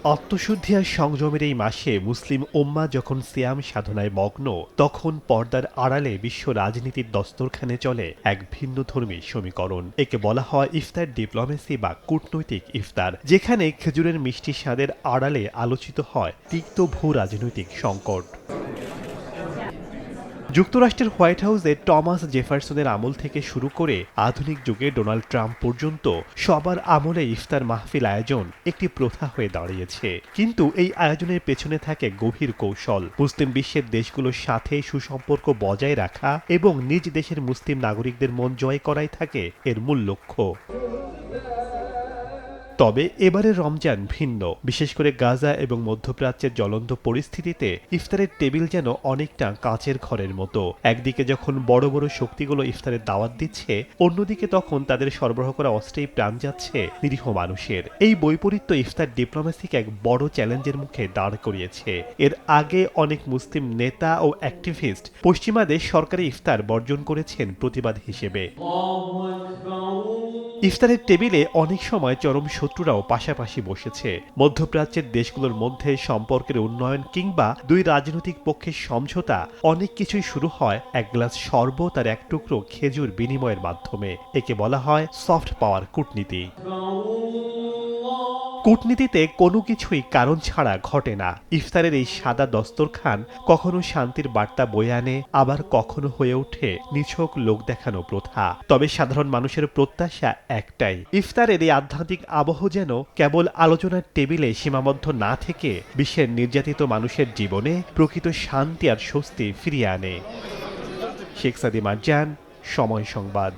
আত্মশুদ্ধি আর সংযমের এই মাসে মুসলিম উম্মাহ যখন সিয়াম সাধনায় মগ্ন, তখন পর্দার আড়ালে বিশ্ব রাজনীতির দস্তরখানে চলে এক ভিন্নধর্মী সমীকরণ। একে বলা হয় ইফতার ডিপ্লোমেসি বা কূটনৈতিক ইফতার, যেখানে খেজুরের মিষ্টি স্বাদের আড়ালে আলোচিত হয় তিক্ত ভূ রাজনৈতিক সংকট। যুক্তরাষ্ট্রের হোয়াইট হাউসে টমাস জেফারসনের আমল থেকে শুরু করে আধুনিক যুগে ডোনাল্ড ট্রাম্প পর্যন্ত সবার আমলে ইফতার মাহফিল আয়োজন একটি প্রথা হয়ে দাঁড়িয়েছে। কিন্তু এই আয়োজনের পেছনে থাকে গভীর কৌশল। মুসলিম বিশ্বের দেশগুলোর সাথে সুসম্পর্ক বজায় রাখা এবং নিজ দেশের মুসলিম নাগরিকদের মন জয় করাই থাকে এর মূল লক্ষ্য। তবে এবারের রমজান ভিন্ন। বিশেষ করে গাজা এবং মধ্যপ্রাচ্যের জ্বলন্ত পরিস্থিতিতে ইফতারের টেবিল যেন অনেকটা কাচের ঘরের মতো। একদিকে যখন বড় বড় শক্তিগুলো ইফতারের দাওয়াত দিচ্ছে, অন্যদিকে তখন তাদের সরবরাহ করা অস্ত্রেই প্রাণ যাচ্ছে নিরীহ মানুষের। এই বৈপরীত্য ইফতার ডিপ্লোমেসিকে এক বড় চ্যালেঞ্জের মুখে দাঁড় করিয়েছে। এর আগে অনেক মুসলিম নেতা ও অ্যাক্টিভিস্ট পশ্চিমা দেশ সরকারি ইফতার বর্জন করেছেন প্রতিবাদ হিসেবে। ইফতারের টেবিলে অনেক সময় চরম শত্রুরাও পাশাপাশি বসেছে। মধ্যপ্রাচ্যের দেশগুলোর মধ্যে সম্পর্কের উন্নয়ন কিংবা দুই রাজনৈতিক পক্ষের সমঝোতা, অনেক কিছুই শুরু হয় এক গ্লাস শরবত আর এক টুকরো খেজুর বিনিময়ের মাধ্যমে। একে বলা হয় সফট পাওয়ার কূটনীতি। কূটনীতিতে কোনো কিছুই কারণ ছাড়া ঘটে না। ইফতারের এই সাদা দস্তরখান কখনো শান্তির বার্তা বয়ে আনে, আবার কখনো হয়ে ওঠে নিছক লোক দেখানো প্রথা। তবে সাধারণ মানুষের প্রত্যাশা একটাই, ইফতারের এই আধ্যাত্মিক আবহ যেন কেবল আলোচনার টেবিলে সীমাবদ্ধ না থেকে বিশ্বের নির্যাতিত মানুষের জীবনে প্রকৃত শান্তি আর স্বস্তি ফিরিয়ে আনে। শেখ সাদি মারজান, সময় সংবাদ।